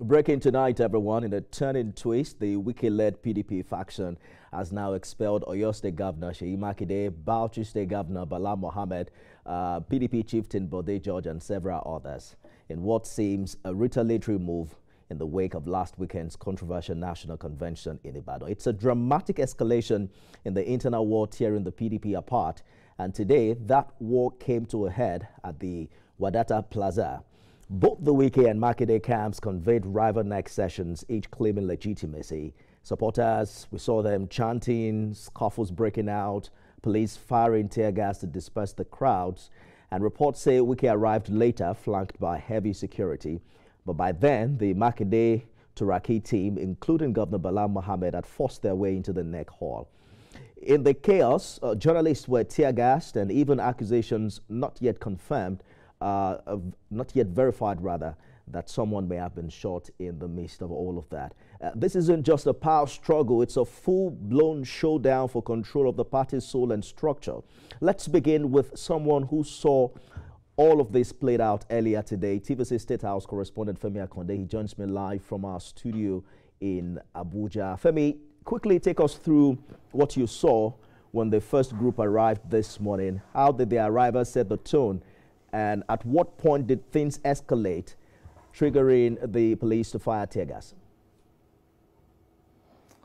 Breaking tonight, everyone. In a turning twist, the Wike-led PDP faction has now expelled Oyo State Governor Seyi Makinde, Bauchi State Governor Bala Mohammed, PDP chieftain Bode George, and several others, in what seems a retaliatory move in the wake of last weekend's controversial national convention in Ibadan. It's a dramatic escalation in the internal war tearing the PDP apart, and today that war came to a head at the Wadata Plaza. Both the Wike and Makinde camps conveyed rival neck sessions, each claiming legitimacy. Supporters, we saw them chanting, scuffles breaking out, police firing tear gas to disperse the crowds, and reports say Wike arrived later, flanked by heavy security. But by then, the Makinde Turaki team, including Governor Bala Mohammed, had forced their way into the neck hall. In the chaos, journalists were tear gassed, and even accusations not yet confirmed, not yet verified rather, that someone may have been shot in the midst of all of that. This isn't just a power struggle, it's a full-blown showdown for control of the party's soul and structure. Let's begin with someone who saw all of this played out earlier today. TVC State House correspondent Femi Akonde, he joins me live from our studio in Abuja. Femi, quickly take us through what you saw when the first group arrived this morning. How did the arrival set the tone? And at what point did things escalate, triggering the police to fire tear gas?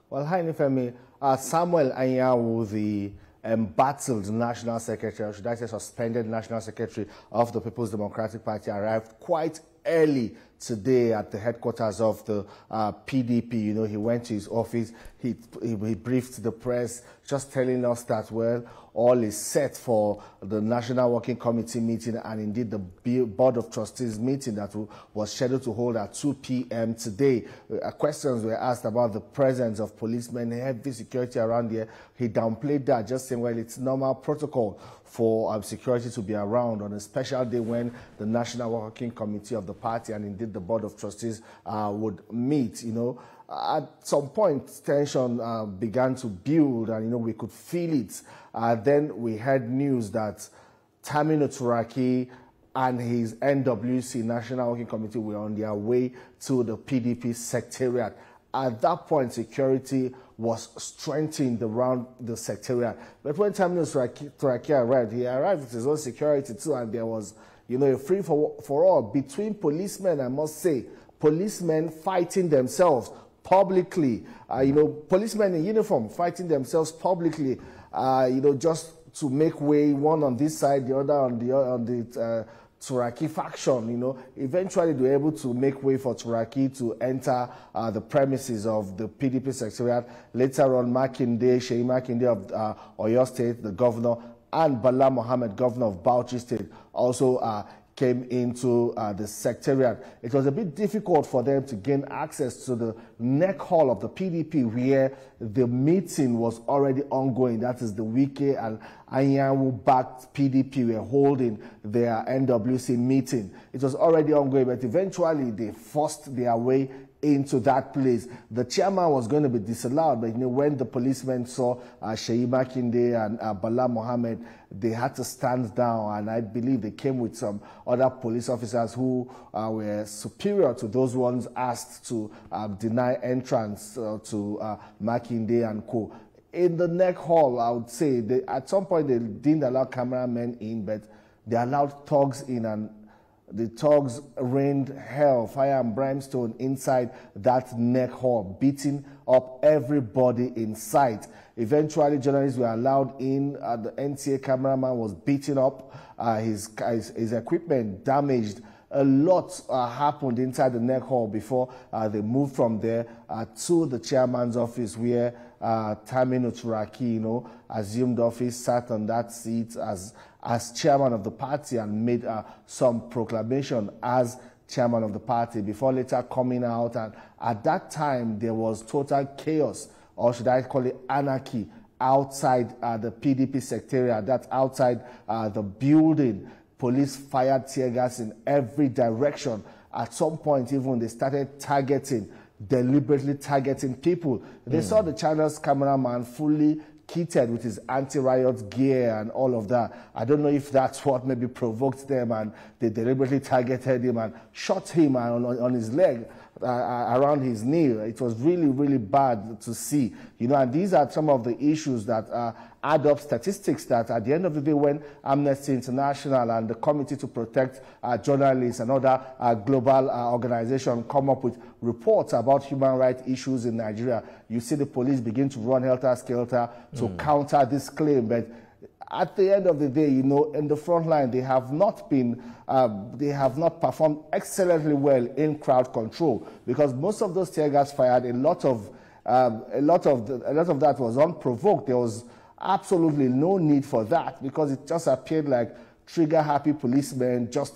Well, hi, Nifemi. Samuel Anyanwu, the embattled National Secretary, or should I say suspended National Secretary of the People's Democratic Party, arrived quite early today at the headquarters of the PDP. You know, he went to his office, he briefed the press, just telling us that, well, all is set for the National Working Committee meeting and indeed the Board of Trustees meeting that was scheduled to hold at 2 p.m. today. Questions were asked about the presence of policemen, heavy security around here. He downplayed that, just saying, well, it's normal protocol for security to be around on a special day when the National Working Committee of the party and indeed the Board of Trustees would meet. You know, at some point, tension began to build, and, you know, we could feel it. Then we heard news that Tamino Turaki and his NWC, National Working Committee, were on their way to the PDP Secretariat. At that point, security was strengthened around the Secretariat. But when Tamino Turaki arrived, he arrived with his own security too, and there was, you know, a free-for-all between policemen, I must say, policemen fighting themselves publicly, you know, policemen in uniform fighting themselves publicly, you know, just to make way, one on this side, the other on the Turaki faction. You know, eventually they were able to make way for Turaki to enter the premises of the PDP Secretariat. Later on, Seyi Makinde of Oyo State, the governor, and Bala Mohammed, governor of Bauchi State, also came into the Secretariat. It was a bit difficult for them to gain access to the neck hall of the PDP, where the meeting was already ongoing. That is, the Wike and Anyanwu-backed PDP were holding their NWC meeting. It was already ongoing, but eventually they forced their way into that place. The chairman was going to be disallowed, but, you know, when the policemen saw Seyi Makinde and Bala Mohammed, they had to stand down, and I believe they came with some other police officers who were superior to those ones asked to deny entrance to Makinde and co. In the neck hall, I would say, at some point they didn't allow cameramen in, but they allowed thugs in, and the thugs rained hell, fire and brimstone inside that neck hall, beating up everybody in sight. Eventually, journalists were allowed in. The NTA cameraman was beaten up, his equipment damaged. A lot happened inside the neck hall before they moved from there to the chairman's office, where Tamino Turaki, you know, assumed office, sat on that seat as chairman of the party, and made some proclamation as chairman of the party before later coming out. And at that time, there was total chaos, or should I call it anarchy, outside the PDP Secretariat. That's outside the building. Police fired tear gas in every direction. At some point, even they started deliberately targeting people. They saw the channel's cameraman fully kitted with his anti-riot gear and all of that. I don't know if that's what maybe provoked them and they deliberately targeted him and shot him on his leg, around his knee. It was really, really bad to see. You know, and these are some of the issues that add up statistics that at the end of the day, when Amnesty International and the Committee to Protect Journalists and other global organizations come up with reports about human rights issues in Nigeria, you see the police begin to run helter-skelter to counter this claim. But at the end of the day, you know, in the front line, they have not performed excellently well in crowd control, because most of those tear gas fired, a lot of that was unprovoked. There was absolutely no need for that, because it just appeared like trigger-happy policemen just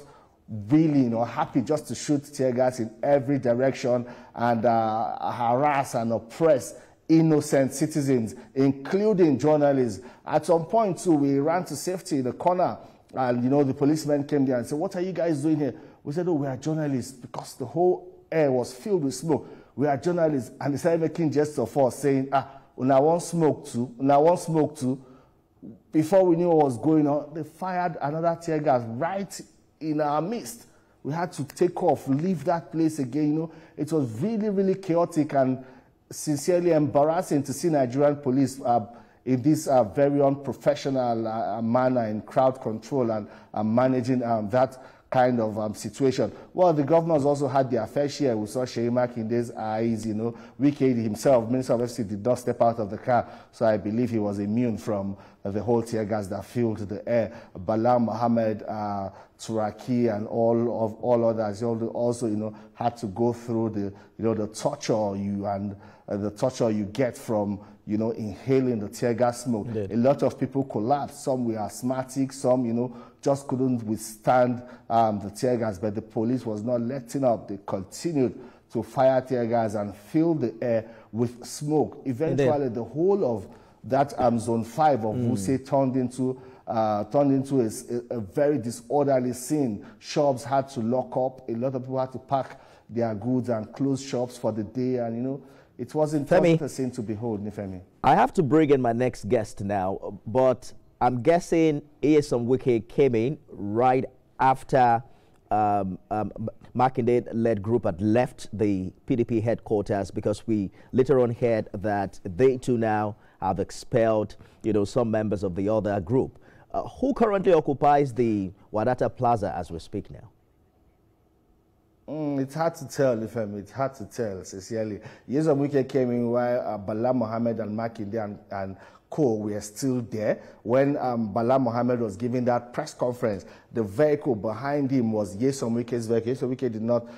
really, you know, happy just to shoot tear gas in every direction and harass and oppress innocent citizens, including journalists. At some point, too, we ran to safety in the corner, and, you know, the policemen came there and said, "What are you guys doing here?" We said, "Oh, we are journalists," because the whole air was filled with smoke. "We are journalists." And they started making gestures for us, saying, "Una want smoke too? Una want smoke too?" Before we knew what was going on, they fired another tear gas right in our midst. We had to take off, leave that place again. You know, it was really, really chaotic and sincerely embarrassing to see Nigerian police in this very unprofessional manner in crowd control and managing that kind of situation. Well, the governors also had their fair share. We saw Seyi Makinde's eyes, you know. Wike himself, Minister of FCT, did not step out of the car, so I believe he was immune from the whole tear gas that filled the air. Bala Mohammed, Turaki, and all others, they also, you know, had to go through the torture you get from, you know, inhaling the tear gas smoke. Indeed. A lot of people collapsed. Some were asthmatic, some, you know, just couldn't withstand the tear gas, but the police was not letting up. They continued to fire tear gas and fill the air with smoke. Eventually, the whole of that Zone 5 of Wuse turned into a very disorderly scene. Shops had to lock up. A lot of people had to pack their goods and close shops for the day, and, you know, it wasn't a scene to behold, Nifemi. I have to bring in my next guest now, but I'm guessing Nyesom Wike came in right after Makinde-led group had left the PDP headquarters, because we later on heard that they too now have expelled, you know, some members of the other group. Who currently occupies the Wadata Plaza as we speak now? It's hard to tell, Ifemi. It's hard to tell, sincerely. Nyesom Wike came in while Bala Mohammed and Makinde and co were still there. When Bala Mohammed was giving that press conference, the vehicle behind him was Nyesom Wike's vehicle. Nyesom Wike did not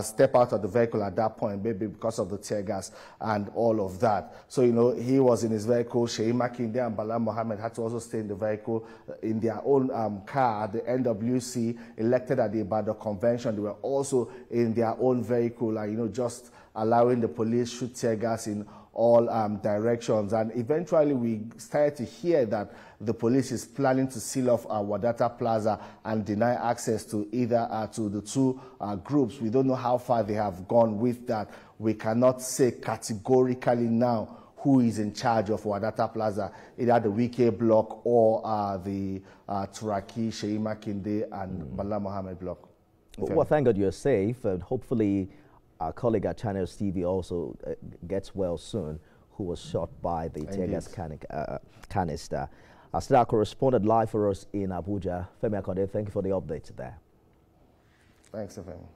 step out of the vehicle at that point, maybe because of the tear gas and all of that. So, you know, he was in his vehicle. Seyi Makinde and Bala Mohammed had to also stay in the vehicle in their own car. The NWC elected at the Ibadan convention, they were also in their own vehicle, and, you know, just allowing the police shoot tear gas in all directions. And eventually we started to hear that the police is planning to seal off Wadata Plaza and deny access to either to the two groups. We don't know how far they have gone with that. We cannot say categorically now who is in charge of Wadata Plaza, either the Wike block or the Turaki, Seyi Makinde, and Bala Mohammed block. Well, thank God you're safe, and hopefully our colleague at Channels TV also gets well soon, who was shot by the tear gas canister. Still our correspondent live for us in Abuja, Femi Akonde, thank you for the update there. Thanks, Femi.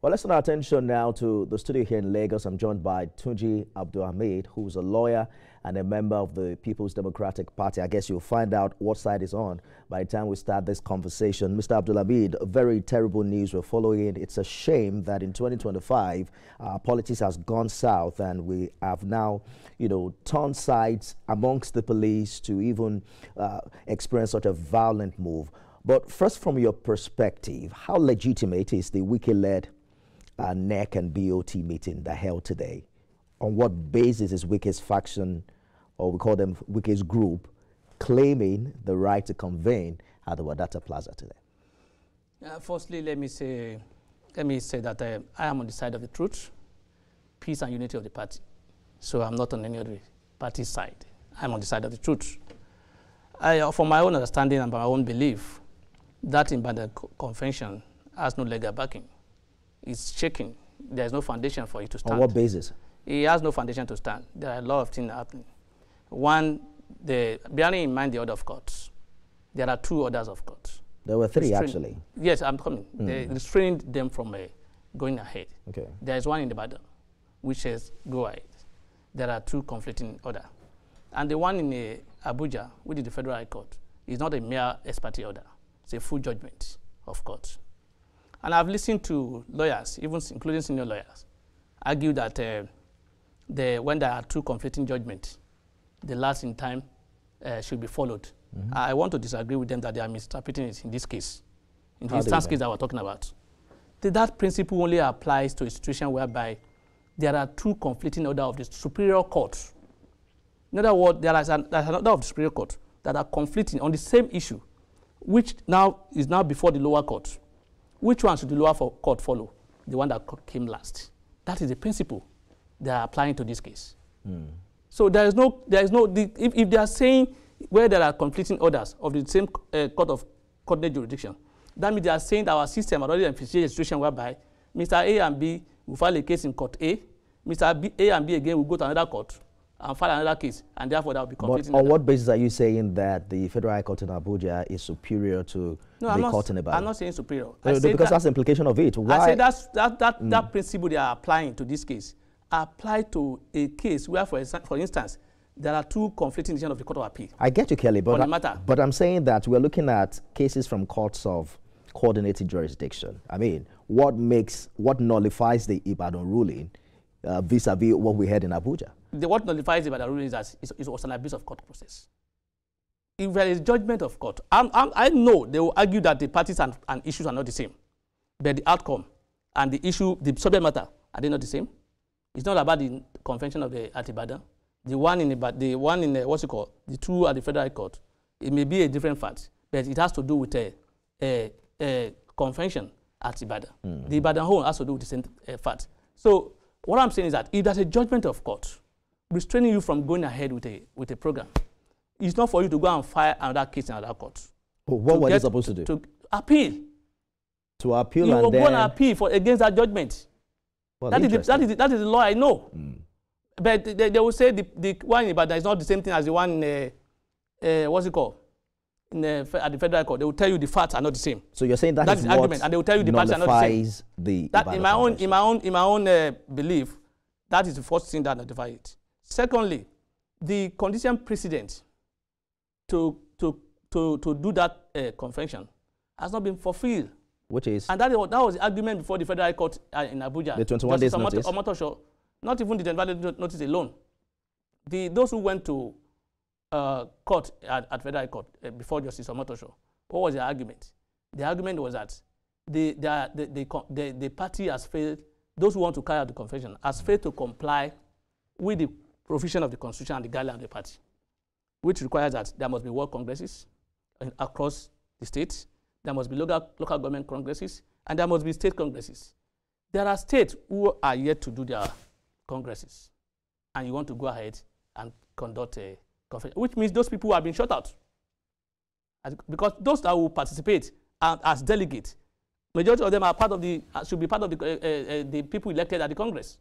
Well, let's turn our attention now to the studio here in Lagos. I'm joined by Tunji Abdulhamid, who's a lawyer and a member of the People's Democratic Party. I guess you'll find out what side is on by the time we start this conversation. Mr. Abdulhamid, very terrible news we're following. It's a shame that in 2025, politics has gone south, and we have now, you know, turned sides amongst the police to even experience such a violent move. But first, from your perspective, how legitimate is the Wike-led NEC and BOT meeting that held today? On what basis is Wike's faction, or we call them Wike's group, claiming the right to convene at the Wadata Plaza today? Firstly, let me say that I am on the side of the truth, peace and unity of the party. So I'm not on any other party side. I'm on the side of the truth. From my own understanding and my own belief, that Ibadan Convention has no legal backing. It's shaking. There is no foundation for it to stand. On what basis? It has no foundation to stand. There are a lot of things happening. One, bearing in mind the order of courts, there are 2 orders of courts. There were 3, actually. Yes, I'm coming. They restrained them from going ahead. Okay. There is one in Ibadan, which says go ahead. There are 2 conflicting orders. And the one in Abuja, which is the Federal High Court, is not a mere ex parte order. It's a full judgment of court. And I've listened to lawyers, even including senior lawyers, argue that when there are 2 conflicting judgments, the last in time should be followed. I want to disagree with them that they are misinterpreting it in this case, in the instance case that we're talking about. That principle only applies to a situation whereby there are 2 conflicting orders of the superior court. In other words, there's an order of the superior court that are conflicting on the same issue, which is now before the lower court. Which one should the lower court follow? The one that came last. That is the principle they are applying to this case. So if they are saying where there are conflicting orders of the same court of coordinate jurisdiction, that means they are saying that our system already envisages a situation whereby Mr. A and B will file a case in court A, Mr. A and B again will go to another court and file another case, and therefore there will be conflicting. But on what basis are you saying that the Federal High Court in Abuja is superior to the court in Ibadan? I'm not saying superior. Because that's the implication of it. Why? I say that principle they are applying to this case apply to a case where, for instance, there are 2 conflicting decisions of the Court of Appeal. I get you, Kelly, but I'm saying that we're looking at cases from courts of coordinated jurisdiction. I mean, what nullifies the Ibadan ruling vis-a-vis what we had in Abuja? What nullifies the Ibadan ruling is that it was an abuse of court process. If there is judgment of court, I know they will argue that the parties and issues are not the same, but the outcome and the issue, the subject matter, are they not the same? It's not about the convention of at Ibadan. The one in the 2 at the Federal High Court, it may be a different fact, but it has to do with a convention at Ibadan. The Ibadan whole has to do with the same fact. So what I'm saying is that if there's a judgment of court restraining you from going ahead with a program, it's not for you to go and file another case in another court. But what were you supposed to do? To appeal. To appeal, you and will then... go and appeal against that judgment. Well, that is the law I know. But they will say the one in Ibadan is not the same thing as the one in, at the Federal Court. They will tell you the facts are not the same. So you're saying that is the argument, and they will tell you the facts are not the same. In my own belief, that is the first thing that notifies it. Secondly, the condition precedent to do that convention has not been fulfilled. Which is? And that was the argument before the Federal Court in Abuja. The 21 days notice? Not even the 21 days notice alone. Those who went to court at Federal Court before Justice Omotosho, what was the argument? The argument was that the party has failed, those who want to carry out the convention, has failed to comply with the provision of the Constitution and the guideline of the party, which requires that there must be world congresses across the states, there must be local government congresses, and there must be state congresses. There are states who are yet to do their congresses, and you want to go ahead and conduct a convention, which means those people have been shut out. Because those that will participate as delegates, majority of them are part of should be part of the people elected at the Congress.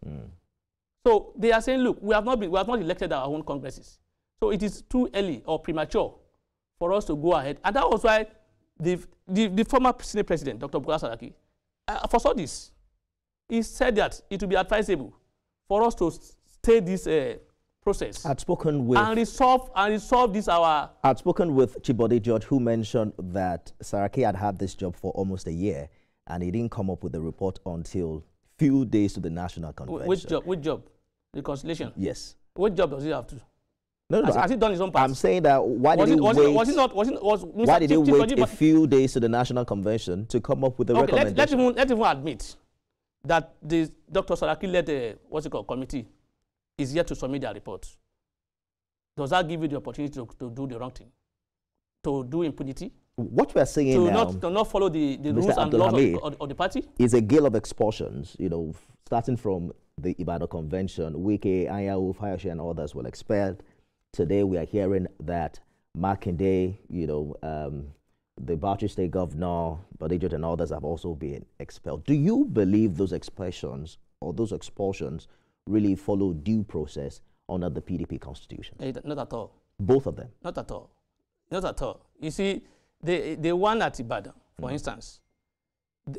So they are saying, look, we have not elected our own congresses. So it is too early or premature for us to go ahead. And that was why the former Senate President, Dr. Bukola Saraki, foresaw this. He said that it would be advisable for us to stay this process. I'd spoken with... And resolve this our... I'd spoken with Chibode George, who mentioned that Saraki had this job for almost a year, and he didn't come up with the report until few days to the national convention. Which job? Reconciliation? Yes. What job does he have to? No, has he done his own part? I'm saying that why did he wait a few days to the national convention to come up with the recommendation? Let's even admit that the Dr. Saraki led committee is yet to submit their report. Does that give you the opportunity to do the wrong thing? To do impunity? What we're saying now, to not follow the rules and laws of the party? Is a gale of expulsions, starting from the Ibadan Convention. Wike, Ayahu, Fayoshi, and others were expelled. today we are hearing that Makinde, the Bauchi State Governor, Badejot, and others have also been expelled. Do you believe those expulsions or those expulsions really follow due process under the PDP constitution? Not at all. Both of them? Not at all. Not at all. You see, the one at Ibadan, for instance,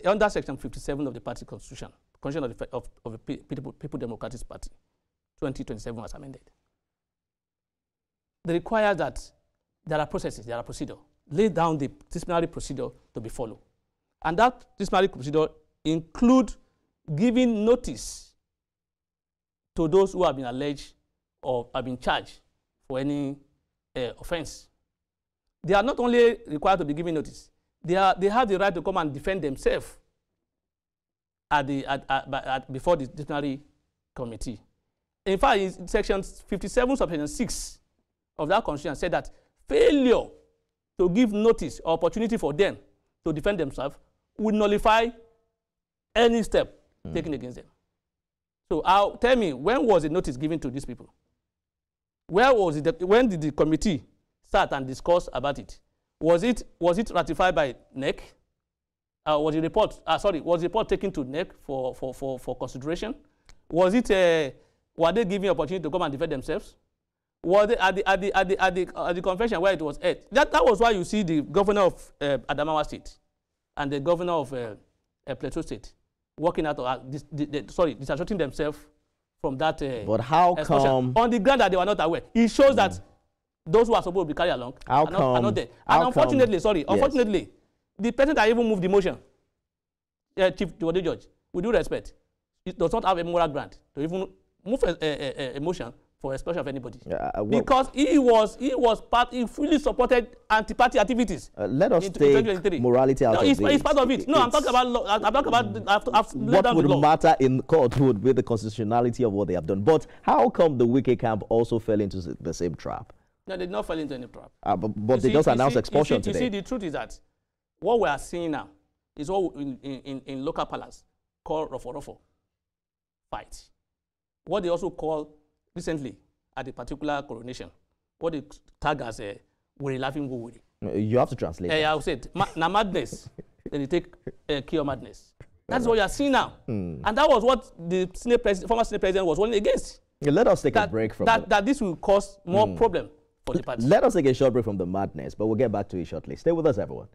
under Section 57 of the party constitution, Constitution of the People Democratic Party, 2027 was amended. They require that there are processes, there are procedure. Lay down the disciplinary procedure to be followed. And that disciplinary procedure include giving notice to those who have been alleged or have been charged for any offense. They are not only required to be given notice, they have the right to come and defend themselves before the disciplinary committee. In fact, in Section 57, Subsection 6 of that constitution said that failure to give notice or opportunity for them to defend themselves would nullify any step taken against them. So tell me, when was the notice given to these people? Where was it? When did the committee start and discuss about it? Was it ratified by NEC? Was the report? Was the report taken to NEC for consideration? Was it? Were they given opportunity to come and defend themselves? Was they at the convention where it was held? That was why you see the governor of Adamawa State and the governor of Plateau State working out disassociating themselves from that. But how come on the ground that they were not aware? It shows that those who are supposed to be carried along are not there. And unfortunately, the person that even moved the motion, Chief Duode Judge, with due respect, it does not have a moral grant to even move a motion for expulsion of anybody, because he fully supported anti-party activities. Let us take morality out of this. It's part of it. No, I'm talking about what would matter in court would be the constitutionality of what they have done. But how come the Wike camp also fell into the same trap? No, they did not fall into any trap. But they just announced expulsion today. You see, the truth is that what we are seeing now is what in local palace called Rofo fight. What they also call recently at a particular coronation, what they tag as a "we're laughing go with it." You have to translate. I will say it. Na madness. Then they take cure madness. That's what you are seeing now, and that was what the former Senate President was warning against. Let us take a break from that. This will cause more problem for the party. Let us take a short break from the madness, but we'll get back to it shortly. Stay with us, everyone.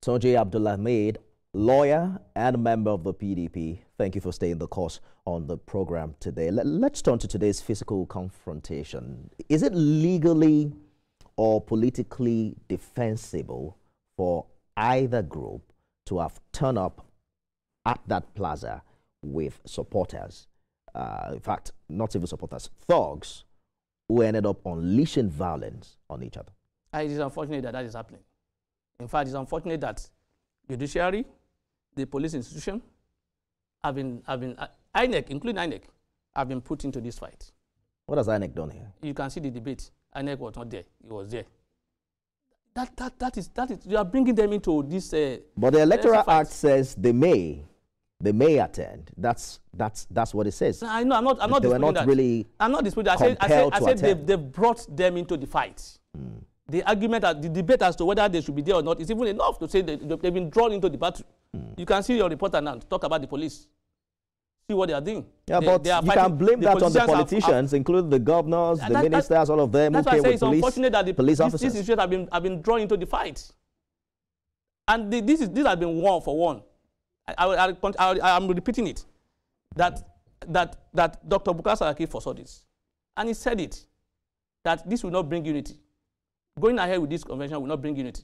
Sonjay Abdulhamid, lawyer and member of the PDP, thank you for staying the course on the program today. Let's turn to today's physical confrontation. Is it legally or politically defensible for either group to have turned up at that plaza with supporters? In fact, not even supporters, thugs who ended up unleashing violence on each other. It is unfortunate that is happening. In fact, it's unfortunate that judiciary, the police institution, INEC, including INEC, have been put into this fight. What has INEC done here? You can see the debate. INEC was not there. It was there. That is. You are bringing them into this. But the Electoral Act says they may attend. That's what it says. No, I know. I'm not they disputing were not that. Really. I'm not disputing that. I said they've brought them into the fight. The argument, the debate as to whether they should be there or not is even enough to say that they've been drawn into the battle. You can see your reporter now talk about the police. See what they are doing. Yeah, but you can blame that on the politicians, including the governors, the ministers, all of them. That's why I say it's unfortunate that police officers. These issues have been drawn into the fight. And this has been one for one. I'm repeating it. That Dr. Bukola Saraki foresaw this. And he said it, that this will not bring unity. Going ahead with this convention will not bring unity.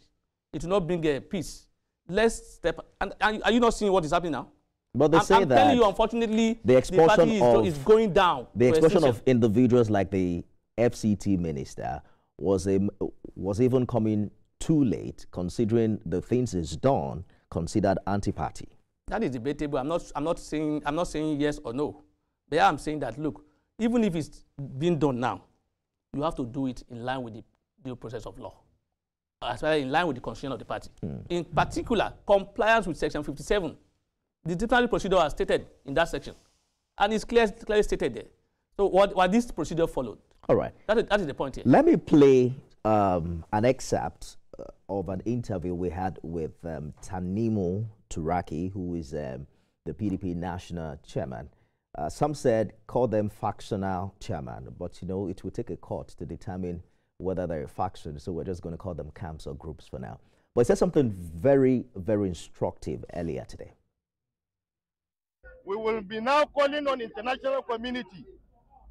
It will not bring peace. Let's step. And are you not seeing what is happening now? But they say I'm telling you, unfortunately, the party is going down. The expulsion of individuals like the FCT minister was even coming too late, considering the things he's done, considered anti-party. That is debatable. I'm not saying yes or no. But I'm saying that, look, even if it's being done now, you have to do it in line with due process of law, as well as in line with the constitution of the party. In particular, compliance with Section 57. The disciplinary procedure is stated in that section, and it's clearly stated there. So what this procedure followed. All right. That is the point here. Let me play an excerpt of an interview we had with Tanimu Turaki, who is the PDP national chairman. Some said call them factional chairman, but you know it will take a court to determine whether they're a faction, so we're just going to call them camps or groups for now. But he said something very, very instructive earlier today. We will be now calling on international community.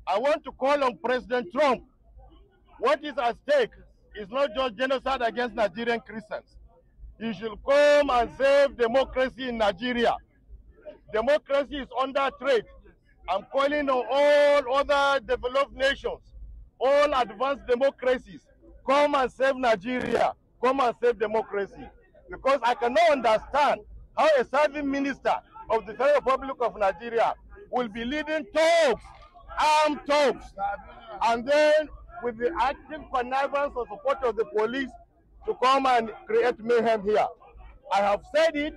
I want to call on President Trump. What is at stake is not just genocide against Nigerian Christians. He should come and save democracy in Nigeria. Democracy is under threat. I'm calling on all other developed nations, all advanced democracies, come and save Nigeria, come and save democracy. Because I cannot understand how a serving minister of the Federal Republic of Nigeria will be leading talks, armed talks, and then with the active connivance or support of the police to come and create mayhem here. I have said it,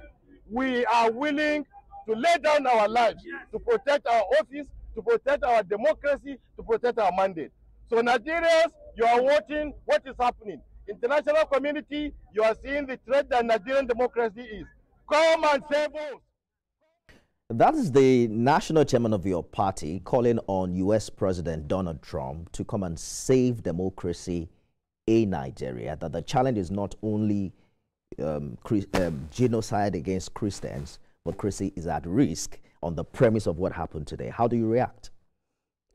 we are willing to lay down our lives to protect our office, to protect our democracy, to protect our mandate. So Nigerians, you are watching what is happening. International community, you are seeing the threat that Nigerian democracy is. Come and save us. That is the national chairman of your party calling on U.S. President Donald Trump to come and save democracy in Nigeria, that the challenge is not only genocide against Christians, but Christy is at risk on the premise of what happened today. How do you react?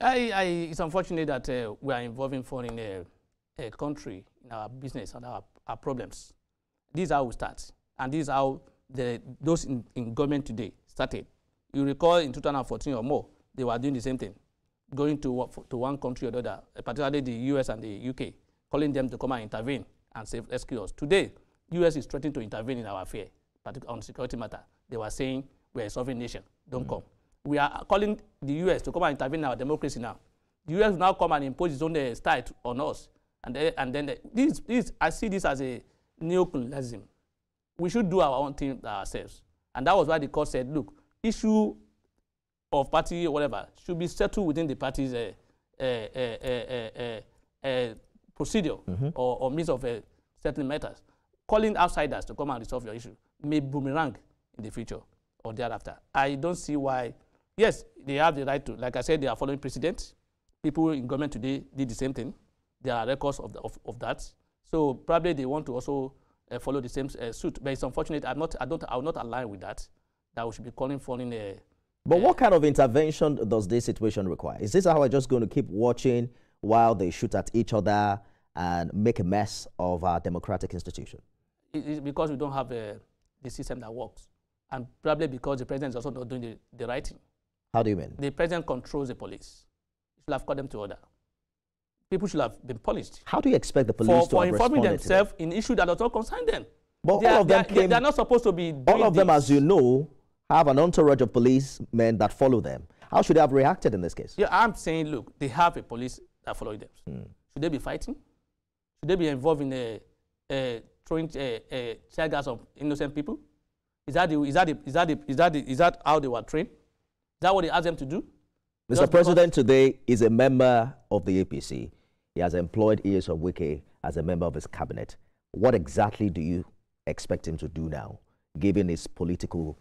It's unfortunate that we are involving foreign country in our business and our problems. This is how we start, and this is how those in government today started. You recall in 2014 or more, they were doing the same thing, going to one country or the other, particularly the US and the UK, calling them to come and intervene and save rescue us. Today, US is threatening to intervene in our affair, particularly on security matter. They were saying we're a sovereign nation, don't come. We are calling the US to come and intervene in our democracy now. The US will now come and impose its own style on us. And then I see this as a neocolonialism. We should do our own thing ourselves. And that was why the court said, look, issue of party or whatever should be settled within the party's procedure or means of settling matters. Calling outsiders to come and resolve your issue may boomerang in the future or thereafter. I don't see why. Yes, they have the right to, like I said, they are following precedent. People in government today did the same thing. There are records of that. So probably they want to also follow the same suit. But it's unfortunate. I will not align with that. That we should be calling for in a... But what kind of intervention does this situation require? Is this how we're just going to keep watching while they shoot at each other and make a mess of our democratic institution? It's because we don't have the system that works. And probably because the president is also not doing the right thing. How do you mean? The president controls the police. He should have called them to order. People should have been punished. How do you expect the police to have informing themselves in issues that does not concern them? But all of them they are not supposed to be doing all of them, as you know, have an entourage of policemen that follow them. How should they have reacted in this case? Yeah, I'm saying, look, they have a police that follow them. Should they be fighting? Should they be involved in throwing tear gas of innocent people? Is that how they were trained? Is that what they asked them to do? Mr. President today is a member of the APC. He has employed E.S. Wike as a member of his cabinet. What exactly do you expect him to do now, given his political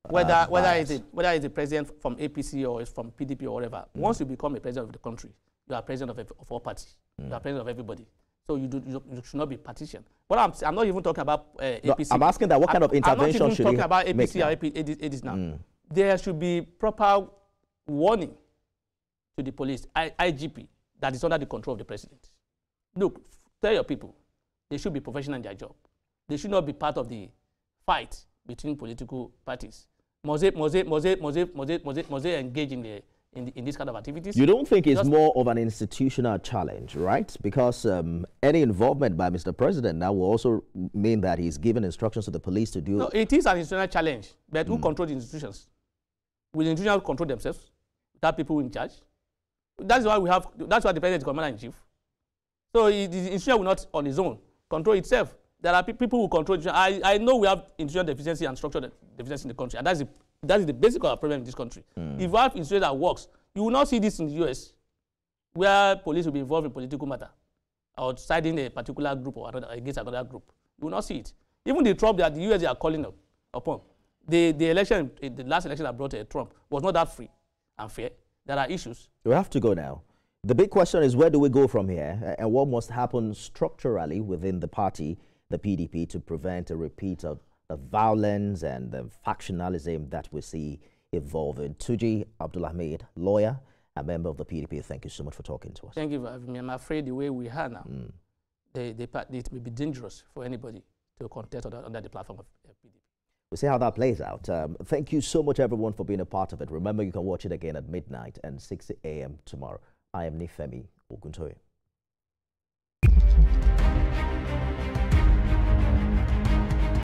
whether it's a president from APC or it's from PDP or whatever? Once you become a president of the country, you are president of all parties. You are president of everybody. So you should not be partition. But I'm not even talking about APC. No, I'm asking that what kind of intervention should I'm not even talking about APC or ADs now. There should be proper warning to the police, IGP, that is under the control of the president. Look, tell your people, they should be professional in their job. They should not be part of the fight between political parties. Must they engage in this kind of activities? You don't think it's more of an institutional challenge, right? Because any involvement by Mr. President now will also mean that he's given instructions to the police to do... No, it is an institutional challenge, but who controls the institutions? Will the institutions control themselves? Without people in charge? That's why the president is commander-in-chief. So the institution will not on its own control itself. There are people who control it. I know we have institutional deficiency and structural deficiency in the country, and that is the basic of our problem in this country. If you have institutions that works, you will not see this in the US, where police will be involved in political matter or siding a particular group or another against another group. You will not see it. Even the Trump that the US are calling upon, the election, the last election that brought Trump was not that free and fair. There are issues. We have to go now. The big question is, where do we go from here, and what must happen structurally within the party, the PDP, to prevent a repeat of the violence and the factionalism that we see evolving? Tuji Abdulhamid, lawyer, a member of the PDP, thank you so much for talking to us. Thank you for having me. I'm afraid the way we are now, it may be dangerous for anybody to contest under the platform of PDP. We'll see how that plays out. Thank you so much, everyone, for being a part of it. Remember, you can watch it again at midnight and 6 a.m. tomorrow. I am Nifemi Oguntoye.